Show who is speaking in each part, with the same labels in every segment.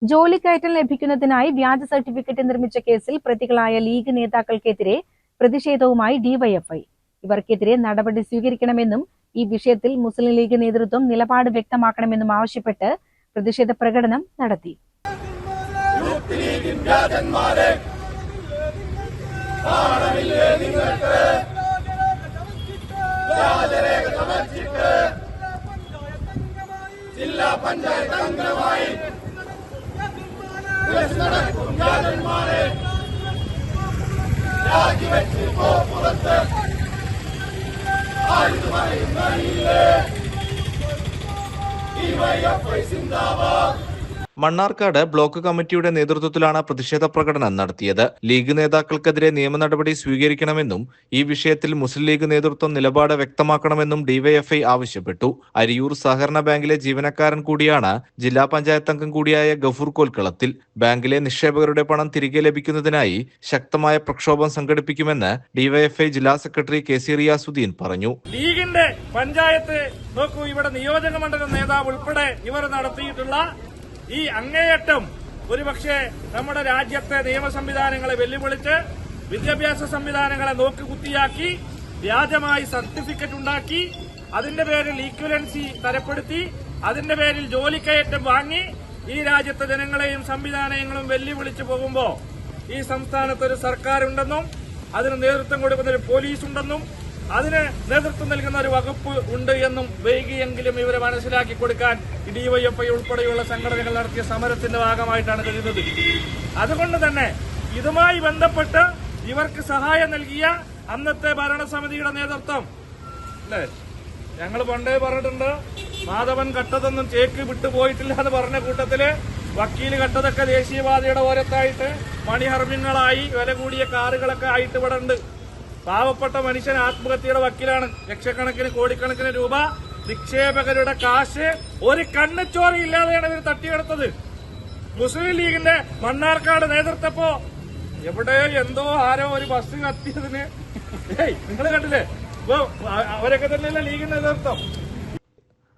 Speaker 1: ജോലിക്കയറ്റം ലഭിക്കുന്നതിനായി വ്യാജ സർട്ടിഫിക്കറ്റ് നിർമ്മിച്ച കേസിൽ പ്രതികളായ ലീഗ് നേതാക്കൾക്കെതിരെ പ്രതിഷേധവുമായി ഡിവൈഎഫ്ഐ. ഇവർക്കെതിരെ നടപടി സ്വീകരിക്കണമെന്നും ഈ വിഷയത്തിൽ മുസ്ലിം ലീഗ് നേതൃത്വം നിലപാട് വ്യക്തമാക്കണമെന്നും ആവശ്യപ്പെട്ട് പ്രതിഷേധ പ്രകടനം നടത്തി.
Speaker 2: ജില്ലാ പഞ്ചായത്ത് അംഗമായി
Speaker 3: മണ്ണാർക്കാട് ബ്ലോക്ക് കമ്മിറ്റിയുടെ നേതൃത്വത്തിലാണ് പ്രതിഷേധ പ്രകടനം നടത്തിയത്. ലീഗ് നേതാക്കൾക്കെതിരെ നിയമ നടപടി സ്വീകരിക്കണമെന്നും ഈ വിഷയത്തിൽ മുസ്ലിം ലീഗ് നേതൃത്വം നിലപാട് വ്യക്തമാക്കണമെന്നും ഡിവൈഎഫ്ഐ ആവശ്യപ്പെട്ടു. അരിയൂർ സഹകരണ ബാങ്കിലെ ജീവനക്കാരൻ കൂടിയാണ് ജില്ലാ പഞ്ചായത്ത് അംഗം കൂടിയായ ഗഫൂർ കോൽക്കളത്തിൽ. ബാങ്കിലെ നിക്ഷേപകരുടെ പണം തിരികെ ലഭിക്കുന്നതിനായി ശക്തമായ പ്രക്ഷോഭം സംഘടിപ്പിക്കുമെന്ന് ഡിവൈഎഫ്ഐ ജില്ലാ സെക്രട്ടറി കെ.സി. റിയാസുദ്ദീൻ പറഞ്ഞു.
Speaker 2: ലീഗിന്റെ പഞ്ചായത്ത് നോക്കൂ, ഇവിടെ നിയോജക മണ്ഡലം നേതാവ് ഉൾപ്പെടെ ഇവർ നടത്തിയിട്ടുള്ള ഈ അങ്ങേയറ്റം ഒരുപക്ഷെ നമ്മുടെ രാജ്യത്തെ നിയമ സംവിധാനങ്ങളെ വെല്ലുവിളിച്ച് വിദ്യാഭ്യാസ സംവിധാനങ്ങളെ നോക്കുകുത്തിയാക്കി വ്യാജമായി സർട്ടിഫിക്കറ്റ് ഉണ്ടാക്കി അതിന്റെ പേരിൽ ഈക്വലൻസി തരപ്പെടുത്തി അതിന്റെ പേരിൽ ജോലിക്കയറ്റം വാങ്ങി ഈ രാജ്യത്തെ ജനങ്ങളെയും സംവിധാനങ്ങളും വെല്ലുവിളിച്ചു പോകുമ്പോൾ ഈ സംസ്ഥാനത്ത് ഒരു സർക്കാരുണ്ടെന്നും അതിന് നേതൃത്വം കൊടുക്കുന്ന ഒരു പോലീസ് ഉണ്ടെന്നും അതിന് നേതൃത്വം നൽകുന്ന ഒരു വകുപ്പ് ഉണ്ട് എന്നും വൈകിയെങ്കിലും ഇവരെ മനസ്സിലാക്കി കൊടുക്കാൻ ഡിവൈഎഫ്ഐ ഉൾപ്പെടെയുള്ള സംഘടനകൾ നടത്തിയ സമരത്തിന്റെ ഭാഗമായിട്ടാണ് കഴിയുന്നത്. അതുകൊണ്ട് തന്നെ ഇതുമായി ബന്ധപ്പെട്ട് ഇവർക്ക് സഹായം നൽകിയ അന്നത്തെ ഭരണസമിതിയുടെ നേതൃത്വം അല്ലേ, ഞങ്ങൾ പണ്ടേ പറഞ്ഞിട്ടുണ്ട്, മാധവൻ കട്ടതൊന്നും ചേക്ക് വിട്ടുപോയിട്ടില്ല എന്ന് പറഞ്ഞ കൂട്ടത്തില് വക്കീല് കട്ടതൊക്കെ ദേശീയപാതയുടെ ഓരത്തായിട്ട് മണിഹർമ്മ്യങ്ങളായി വില കൂടിയ കാറുകളൊക്കെ ആയിട്ട് ഇവിടെ ഉണ്ട്. പാവപ്പെട്ട മനുഷ്യൻ ആത്മഹത്യയുടെ വക്കീലാണ്. ലക്ഷക്കണക്കിന് കോടിക്കണക്കിന് രൂപ നിക്ഷേപകരുടെ കാശ് ഒരു കണ്ണച്ചോരയില്ലാതെയാണ് ഇവർ തട്ടിയെടുത്തത്. മുസ്ലിം ലീഗിന്റെ മണ്ണാർക്കാട് നേതൃത്വപ്പോ എവിടെ എന്തോ ആരോ ഒരു ബസ് കത്തിയതിന് നിങ്ങൾ കണ്ടില്ലേ, അവരൊക്കെ തന്നെയല്ല ലീഗിന്റെ നേതൃത്വം.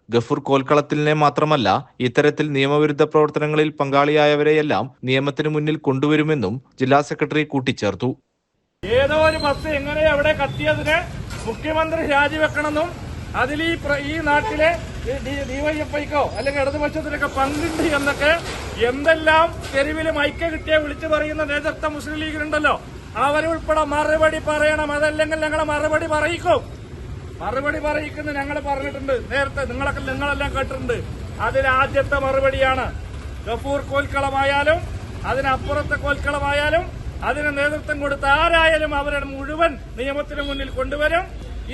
Speaker 3: ഗഫൂർ കോൽക്കളത്തിലിനെ മാത്രമല്ല ഇത്തരത്തിൽ നിയമവിരുദ്ധ പ്രവർത്തനങ്ങളിൽ പങ്കാളിയായവരെയെല്ലാം നിയമത്തിന് മുന്നിൽ കൊണ്ടുവരുമെന്നും ജില്ലാ സെക്രട്ടറി കൂട്ടിച്ചേർത്തു.
Speaker 2: ഏതോ ഒരു ബസ് എങ്ങനെ എവിടെ കത്തിയതിന് മുഖ്യമന്ത്രി രാജിവെക്കണമെന്നും അതിൽ ഈ നാട്ടിലെ ഡിവൈഎഫ്ഐക്കോ അല്ലെങ്കിൽ ഇടതുപക്ഷത്തിനൊക്കെ പങ്കുണ്ട് എന്നൊക്കെ എന്തെല്ലാം തെരുവിൽ മൈക്ക് കിട്ടിയ വിളിച്ചു പറയുന്ന നേതൃത്വം മുസ്ലിം ലീഗിലുണ്ടല്ലോ, അവരുൾപ്പെടെ മറുപടി പറയണം. അതല്ലെങ്കിൽ ഞങ്ങളെ മറുപടി പറയിക്കും. മറുപടി പറയിക്കുന്ന ഞങ്ങൾ പറഞ്ഞിട്ടുണ്ട് നേരത്തെ, നിങ്ങളെല്ലാം കേട്ടിട്ടുണ്ട്. അതിൽ ആദ്യത്തെ മറുപടിയാണ് ഗഫൂർ കോൽക്കളമായാലും അതിനപ്പുറത്തെ കോൽക്കളമായാലും അതിന് നേതൃത്വം കൊടുത്ത ആരായാലും അവരെ മുഴുവൻ നിയമത്തിന് മുന്നിൽ കൊണ്ടുവരും.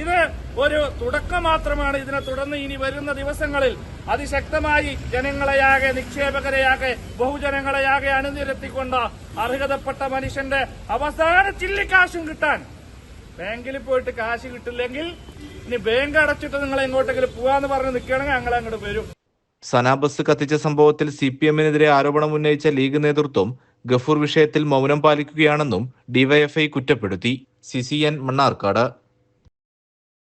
Speaker 2: ഇത് ഒരു തുടക്കം മാത്രമാണ്. ഇതിനെ തുടർന്ന് ഇനി വരുന്ന ദിവസങ്ങളിൽ അതിശക്തമായി ജനങ്ങളെയാകെ, നിക്ഷേപകരെയാകെ, ബഹുജനങ്ങളെയാകെ അണിനിരത്തിക്കൊണ്ട് അർഹതപ്പെട്ട മനുഷ്യന്റെ അവസാന ചില്ലിക്കാശും കിട്ടാൻ, ബാങ്കിൽ പോയിട്ട് കാശ് കിട്ടില്ലെങ്കിൽ ഇനി ബാങ്ക് അടച്ചിട്ട് നിങ്ങൾ എങ്ങോട്ടെങ്കിലും പോവാന്ന് പറഞ്ഞ് നിൽക്കുകയാണെങ്കിൽ ഞങ്ങൾ അങ്ങോട്ട് വരും.
Speaker 3: സന ബസ് കത്തിച്ച സംഭവത്തിൽ സിപിഎമ്മിനെതിരെ ആരോപണം ഉന്നയിച്ച ലീഗ് നേതൃത്വം ഗഫൂർ വിഷയത്തിൽ മൗനം പാലിക്കുകയാണെന്നും ഡിവൈഎഫ്ഐ കുറ്റപ്പെടുത്തി. CCN മണ്ണാർക്കാട്.